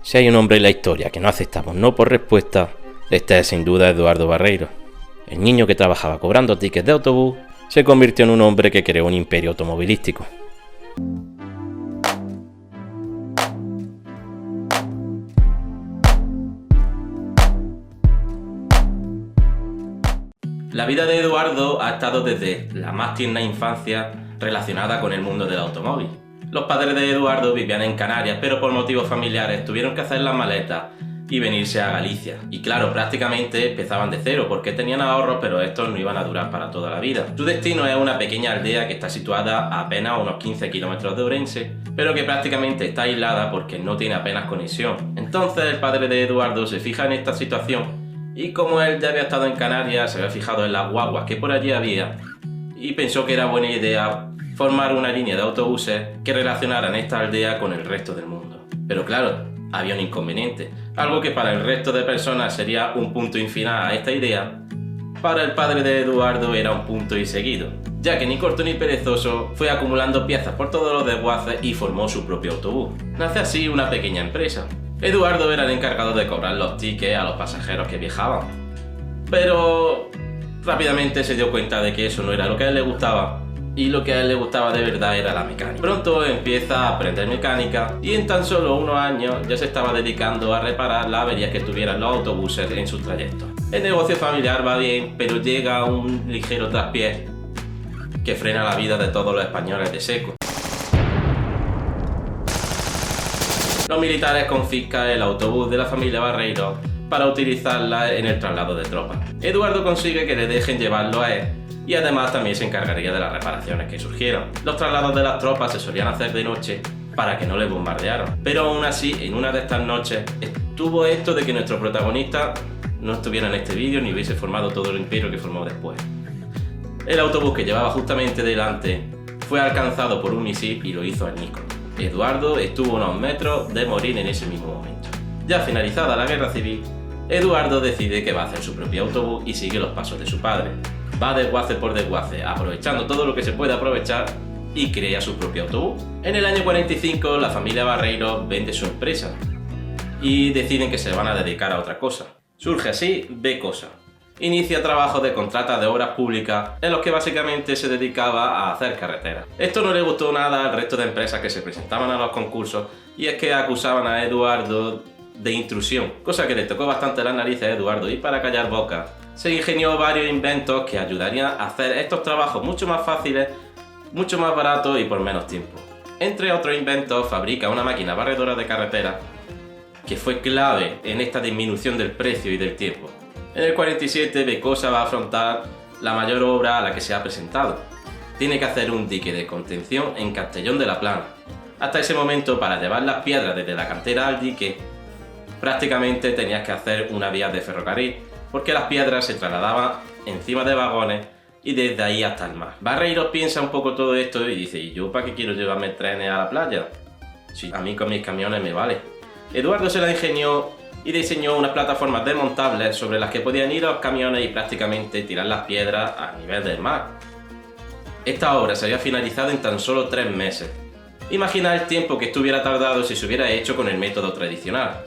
Si hay un hombre en la historia que no aceptamos no por respuesta, este es sin duda Eduardo Barreiro. El niño que trabajaba cobrando tickets de autobús se convirtió en un hombre que creó un imperio automovilístico. La vida de Eduardo ha estado desde la más tierna infancia relacionada con el mundo del automóvil. Los padres de Eduardo vivían en Canarias, pero por motivos familiares tuvieron que hacer las maletas y venirse a Galicia. Y claro, prácticamente empezaban de cero porque tenían ahorros, pero estos no iban a durar para toda la vida. Su destino es una pequeña aldea que está situada a apenas unos 15 kilómetros de Ourense, pero que prácticamente está aislada porque no tiene apenas conexión. Entonces el padre de Eduardo se fija en esta situación y como él ya había estado en Canarias, se había fijado en las guaguas que por allí había y pensó que era buena idea formar una línea de autobuses que relacionaran esta aldea con el resto del mundo. Pero claro, había un inconveniente, algo que para el resto de personas sería un punto y final a esta idea, para el padre de Eduardo era un punto y seguido, ya que ni corto ni perezoso fue acumulando piezas por todos los desguaces y formó su propio autobús. Nace así una pequeña empresa. Eduardo era el encargado de cobrar los tickets a los pasajeros que viajaban, pero rápidamente se dio cuenta de que eso no era lo que a él le gustaba, y lo que a él le gustaba de verdad era la mecánica. Pronto empieza a aprender mecánica y en tan solo unos años ya se estaba dedicando a reparar las averías que tuvieran los autobuses en sus trayectos. El negocio familiar va bien, pero llega un ligero traspié que frena la vida de todos los españoles de seco. Los militares confiscan el autobús de la familia Barreiro para utilizarla en el traslado de tropas. Eduardo consigue que le dejen llevarlo a él y además también se encargaría de las reparaciones que surgieron. Los traslados de las tropas se solían hacer de noche para que no les bombardearan, pero aún así en una de estas noches estuvo esto de que nuestro protagonista no estuviera en este vídeo ni hubiese formado todo el imperio que formó después. El autobús que llevaba justamente delante fue alcanzado por un misil y lo hizo añicos. Eduardo estuvo a unos metros de morir en ese mismo momento. Ya finalizada la guerra civil, Eduardo decide que va a hacer su propio autobús y sigue los pasos de su padre. Va desguace por desguace, aprovechando todo lo que se puede aprovechar y crea su propio autobús. En el año 45 la familia Barreiro vende su empresa y deciden que se van a dedicar a otra cosa. Surge así B-Cosa. Inicia trabajos de contratas de obras públicas en los que básicamente se dedicaba a hacer carreteras. Esto no le gustó nada al resto de empresas que se presentaban a los concursos y es que acusaban a Eduardo de intrusión, cosa que le tocó bastante las narices a Eduardo y para callar boca se ingenió varios inventos que ayudarían a hacer estos trabajos mucho más fáciles, mucho más baratos y por menos tiempo. Entre otros inventos fabrica una máquina barredora de carretera que fue clave en esta disminución del precio y del tiempo. En el 47 B-Cosa va a afrontar la mayor obra a la que se ha presentado. Tiene que hacer un dique de contención en Castellón de la Plana. Hasta ese momento, para llevar las piedras desde la cantera al dique, prácticamente tenías que hacer una vía de ferrocarril, porque las piedras se trasladaban encima de vagones y desde ahí hasta el mar. Barreiro piensa un poco todo esto y dice, ¿y yo para qué quiero llevarme trenes a la playa? Si a mí con mis camiones me vale. Eduardo se la ingenió y diseñó unas plataformas desmontables sobre las que podían ir los camiones y prácticamente tirar las piedras a nivel del mar. Esta obra se había finalizado en tan solo 3 meses. Imagina el tiempo que esto hubiera tardado si se hubiera hecho con el método tradicional.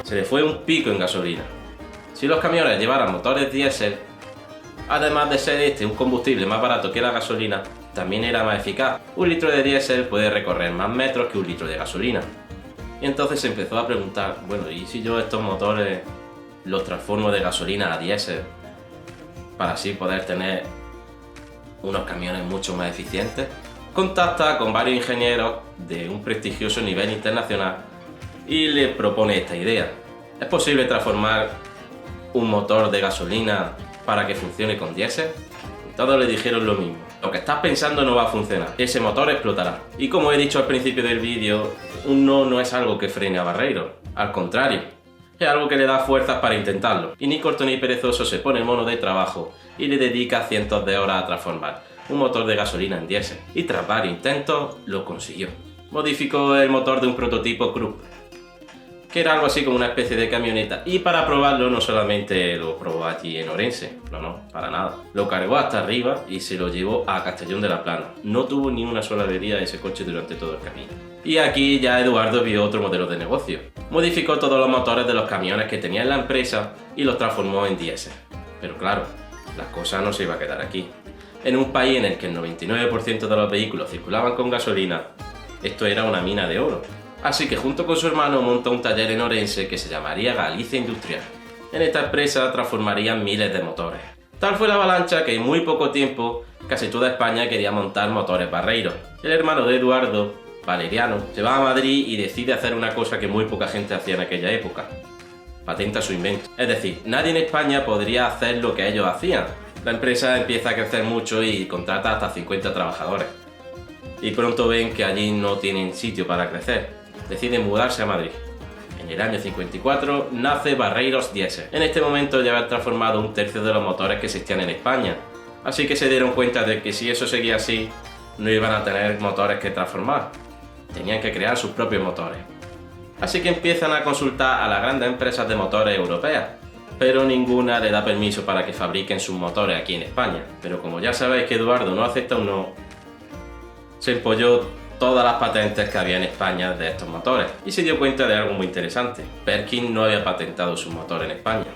Se le fue un pico en gasolina. Si los camiones llevaran motores diésel, además de ser este un combustible más barato que la gasolina, también era más eficaz. Un litro de diésel puede recorrer más metros que un litro de gasolina. Y entonces se empezó a preguntar, bueno, ¿y si yo estos motores los transformo de gasolina a diésel para así poder tener unos camiones mucho más eficientes? Contacta con varios ingenieros de un prestigioso nivel internacional y le propone esta idea. ¿Es posible transformar un motor de gasolina para que funcione con diésel? Todos le dijeron lo mismo. Lo que estás pensando no va a funcionar. Ese motor explotará. Y como he dicho al principio del vídeo, un no es algo que frene a Barreiro. Al contrario, es algo que le da fuerzas para intentarlo. Y ni corto ni perezoso se pone el mono de trabajo y le dedica cientos de horas a transformar un motor de gasolina en diésel. Y tras varios intentos, lo consiguió. Modificó el motor de un prototipo Krupp, que era algo así como una especie de camioneta, y para probarlo no solamente lo probó allí en Orense, no, para nada. Lo cargó hasta arriba y se lo llevó a Castellón de la Plana. No tuvo ni una sola avería ese coche durante todo el camino. Y aquí ya Eduardo vio otro modelo de negocio. Modificó todos los motores de los camiones que tenía en la empresa y los transformó en diésel. Pero claro, la cosa no se iba a quedar aquí. En un país en el que el 99% de los vehículos circulaban con gasolina, esto era una mina de oro. Así que junto con su hermano montó un taller en Orense que se llamaría Galicia Industrial. En esta empresa transformarían miles de motores. Tal fue la avalancha que en muy poco tiempo casi toda España quería montar motores Barreiro. El hermano de Eduardo, Valeriano, se va a Madrid y decide hacer una cosa que muy poca gente hacía en aquella época. Patenta su invento. Es decir, nadie en España podría hacer lo que ellos hacían. La empresa empieza a crecer mucho y contrata hasta 50 trabajadores. Y pronto ven que allí no tienen sitio para crecer. Deciden mudarse a Madrid. En el año 54 nace Barreiros Diesel. En este momento ya habían transformado un tercio de los motores que existían en España. Así que se dieron cuenta de que si eso seguía así, no iban a tener motores que transformar. Tenían que crear sus propios motores. Así que empiezan a consultar a las grandes empresas de motores europeas, pero ninguna le da permiso para que fabriquen sus motores aquí en España. Pero como ya sabéis que Eduardo no acepta un no, se empolló todas las patentes que había en España de estos motores y se dio cuenta de algo muy interesante. Perkin no había patentado su motor en España.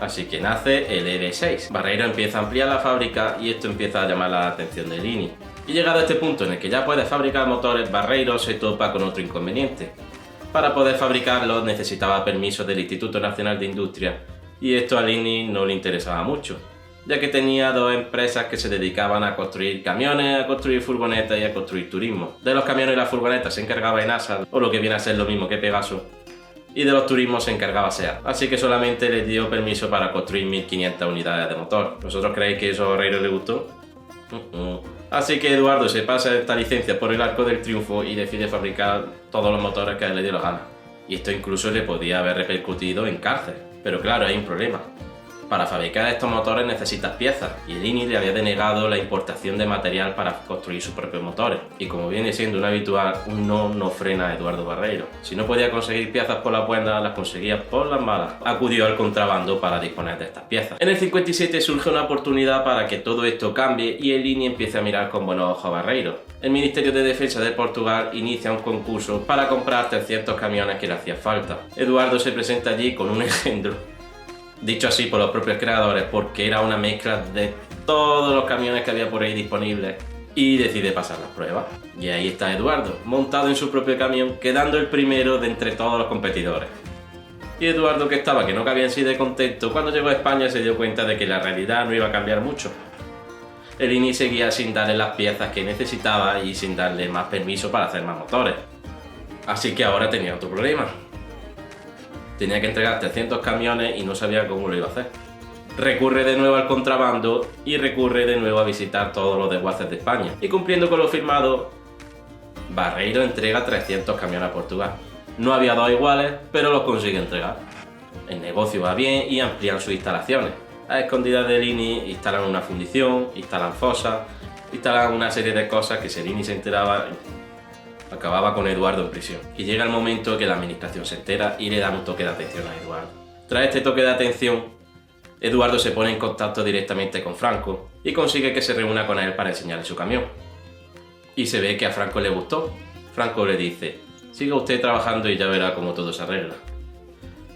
Así que nace el ED6. Barreiro empieza a ampliar la fábrica y esto empieza a llamar la atención de Lini. Y llegado a este punto en el que ya puede fabricar motores, Barreiro se topa con otro inconveniente. Para poder fabricarlos necesitaba permiso del Instituto Nacional de Industria y esto a Lini no le interesaba mucho, ya que tenía dos empresas que se dedicaban a construir camiones, a construir furgonetas y a construir turismo. De los camiones y las furgonetas se encargaba Enasa, o lo que viene a ser lo mismo que Pegaso, y de los turismos se encargaba SEAT. Así que solamente les dio permiso para construir 1500 unidades de motor. ¿Vosotros creéis que eso a Barreiro le gustó? Así que Eduardo se pasa esta licencia por el arco del triunfo y decide fabricar todos los motores que a él le dio la gana. Y esto incluso le podía haber repercutido en cárcel. Pero claro, hay un problema. Para fabricar estos motores necesitas piezas, y Lini le había denegado la importación de material para construir sus propios motores. Y como viene siendo un habitual, un no frena a Eduardo Barreiro. Si no podía conseguir piezas por las buenas, las conseguía por las malas. Acudió al contrabando para disponer de estas piezas. En el 57 surge una oportunidad para que todo esto cambie y el Lini empieza a mirar con buenos ojos a Barreiro. El Ministerio de Defensa de Portugal inicia un concurso para comprar 300 camiones que le hacía falta. Eduardo se presenta allí con un engendro, dicho así por los propios creadores, porque era una mezcla de todos los camiones que había por ahí disponibles, y decide pasar las pruebas. Y ahí está Eduardo, montado en su propio camión, quedando el primero de entre todos los competidores. Y Eduardo, que no cabía en sí de contento, cuando llegó a España se dio cuenta de que la realidad no iba a cambiar mucho. El Lini seguía sin darle las piezas que necesitaba y sin darle más permiso para hacer más motores. Así que ahora tenía otro problema. Tenía que entregar 300 camiones y no sabía cómo lo iba a hacer. Recurre de nuevo al contrabando y recurre de nuevo a visitar todos los desguaces de España. Y cumpliendo con lo firmado, Barreiro entrega 300 camiones a Portugal. No había dos iguales, pero los consigue entregar. El negocio va bien y amplían sus instalaciones. A escondidas de Lini instalan una fundición, instalan fosas, instalan una serie de cosas que si Lini se enteraba, acababa con Eduardo en prisión. Y llega el momento que la administración se entera y le da un toque de atención a Eduardo. Tras este toque de atención, Eduardo se pone en contacto directamente con Franco y consigue que se reúna con él para enseñarle su camión. Y se ve que a Franco le gustó. Franco le dice: siga usted trabajando y ya verá cómo todo se arregla.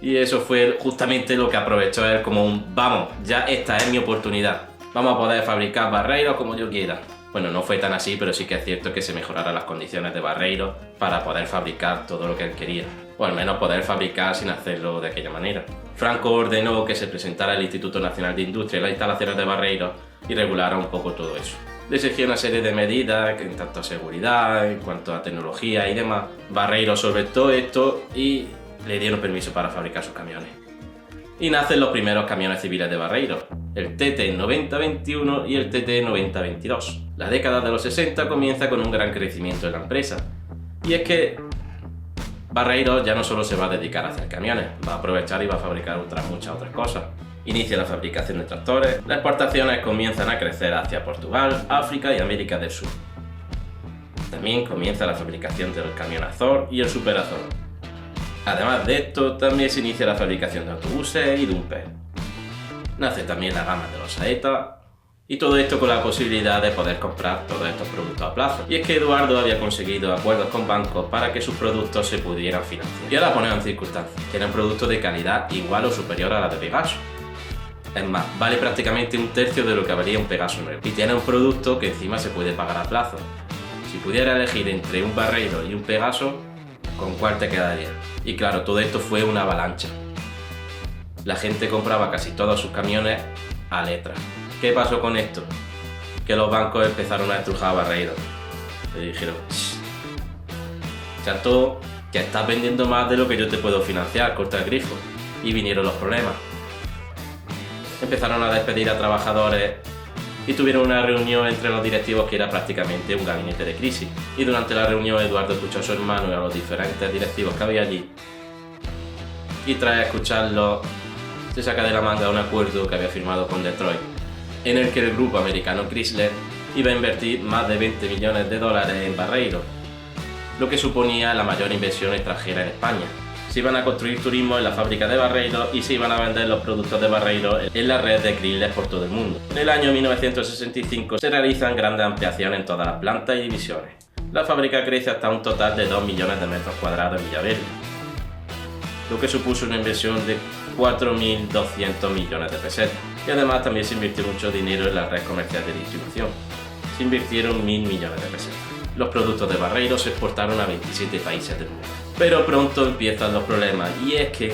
Y eso fue justamente lo que aprovechó él como un vamos, ya esta es mi oportunidad. Vamos a poder fabricar Barreiros como yo quiera. Bueno, no fue tan así, pero sí que es cierto que se mejoraron las condiciones de Barreiro para poder fabricar todo lo que él quería. O al menos poder fabricar sin hacerlo de aquella manera. Franco ordenó que se presentara al Instituto Nacional de Industria en las instalaciones de Barreiro y regulara un poco todo eso. Le exigió una serie de medidas en tanto a seguridad, en cuanto a tecnología y demás. Barreiro solventó esto y le dieron permiso para fabricar sus camiones. Y nacen los primeros camiones civiles de Barreiro, el TT 9021 y el TT 9022. La década de los 60 comienza con un gran crecimiento en la empresa. Y es que Barreiro ya no solo se va a dedicar a hacer camiones, va a aprovechar y va a fabricar muchas otras cosas. Inicia la fabricación de tractores, las exportaciones comienzan a crecer hacia Portugal, África y América del Sur. También comienza la fabricación del camión Azor y el Super Azor. Además de esto, también se inicia la fabricación de autobuses y dumpers. Nace también la gama de los saetas, y todo esto con la posibilidad de poder comprar todos estos productos a plazo. Y es que Eduardo había conseguido acuerdos con bancos para que sus productos se pudieran financiar. Y ahora ponemos en circunstancias, que eran productos de calidad igual o superior a la de Pegaso. Es más, vale prácticamente un tercio de lo que valía un Pegaso nuevo. Y tiene un producto que encima se puede pagar a plazo. Si pudiera elegir entre un Barreiro y un Pegaso, ¿con cuál te quedaría? Y claro, todo esto fue una avalancha. La gente compraba casi todos sus camiones a letra. ¿Qué pasó con esto? Que los bancos empezaron a estrujar a Barreiro. Le dijeron, chato, que estás vendiendo más de lo que yo te puedo financiar, corta el grifo. Y vinieron los problemas. Empezaron a despedir a trabajadores y tuvieron una reunión entre los directivos que era prácticamente un gabinete de crisis. Y durante la reunión Eduardo escuchó a su hermano y a los diferentes directivos que había allí. Y tras escucharlo, se saca de la manga un acuerdo que había firmado con Detroit, en el que el grupo americano Chrysler iba a invertir más de 20 millones de dólares en Barreiro, lo que suponía la mayor inversión extranjera en España. Se iban a construir turismo en la fábrica de Barreiro y se iban a vender los productos de Barreiro en la red de Chrysler por todo el mundo. En el año 1965 se realizan grandes ampliaciones en todas las plantas y divisiones. La fábrica crece hasta un total de 2 millones de metros cuadrados en Villaverde, lo que supuso una inversión de 4.200 millones de pesetas. Y además también se invirtió mucho dinero en la red comercial de distribución. Se invirtieron 1.000 millones de pesetas. Los productos de Barreiro se exportaron a 27 países del mundo. Pero pronto empiezan los problemas, y es que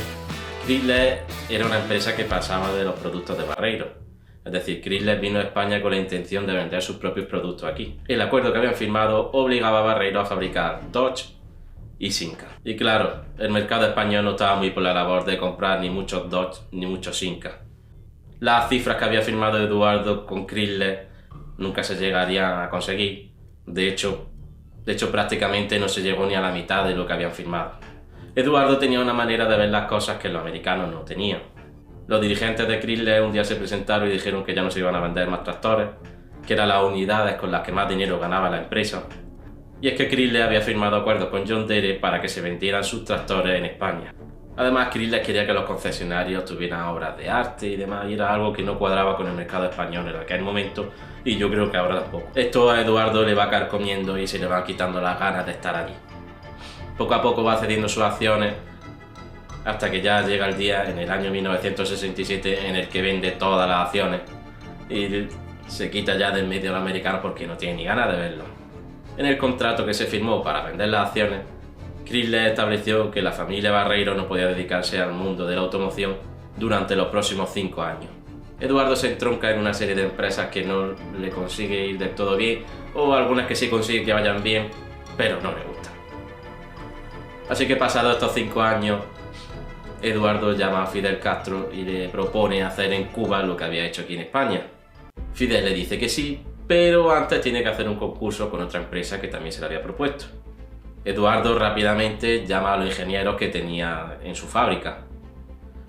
Chrysler era una empresa que pasaba de los productos de Barreiro. Es decir, Chrysler vino a España con la intención de vender sus propios productos aquí. El acuerdo que habían firmado obligaba a Barreiro a fabricar Dodge y Simca. Y claro, el mercado español no estaba muy por la labor de comprar ni muchos Dodge ni muchos Simca. Las cifras que había firmado Eduardo con Chrysler nunca se llegarían a conseguir. De hecho, prácticamente no se llegó ni a la mitad de lo que habían firmado. Eduardo tenía una manera de ver las cosas que los americanos no tenían. Los dirigentes de Chrysler un día se presentaron y dijeron que ya no se iban a vender más tractores, que eran las unidades con las que más dinero ganaba la empresa. Y es que Chrysler había firmado acuerdos con John Deere para que se vendieran sus tractores en España. Además, Chrysler quería que los concesionarios tuvieran obras de arte y demás, y era algo que no cuadraba con el mercado español en aquel momento, y yo creo que ahora tampoco. Esto a Eduardo le va carcomiendo y se le van quitando las ganas de estar allí. Poco a poco va cediendo sus acciones, hasta que ya llega el día, en el año 1967, en el que vende todas las acciones, y se quita ya del medio al americano porque no tiene ni ganas de verlo. En el contrato que se firmó para vender las acciones, Chrysler estableció que la familia Barreiro no podía dedicarse al mundo de la automoción durante los próximos 5 años. Eduardo se entronca en una serie de empresas que no le consigue ir del todo bien, o algunas que sí consigue que vayan bien, pero no le gustan. Así que pasados estos 5 años, Eduardo llama a Fidel Castro y le propone hacer en Cuba lo que había hecho aquí en España. Fidel le dice que sí, pero antes tiene que hacer un concurso con otra empresa que también se le había propuesto. Eduardo rápidamente llama a los ingenieros que tenía en su fábrica,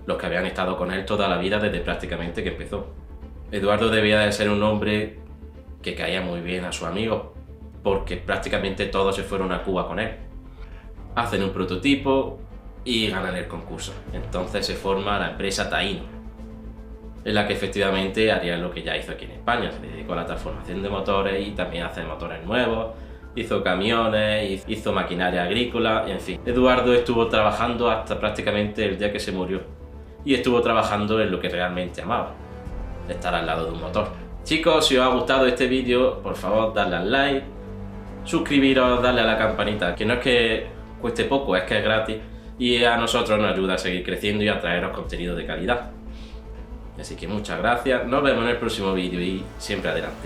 los que habían estado con él toda la vida desde prácticamente que empezó. Eduardo debía de ser un hombre que caía muy bien a sus amigos, porque prácticamente todos se fueron a Cuba con él. Hacen un prototipo y ganan el concurso. Entonces se forma la empresa Taíno, en la que efectivamente haría lo que ya hizo aquí en España. Se dedicó a la transformación de motores y también a hacer motores nuevos. Hizo camiones, hizo maquinaria agrícola, en fin. Eduardo estuvo trabajando hasta prácticamente el día que se murió. Y estuvo trabajando en lo que realmente amaba: estar al lado de un motor. Chicos, si os ha gustado este vídeo, por favor dadle al like, suscribiros, darle a la campanita, que no es que cueste poco, es que es gratis. Y a nosotros nos ayuda a seguir creciendo y a traeros contenido de calidad. Así que muchas gracias, nos vemos en el próximo vídeo y siempre adelante.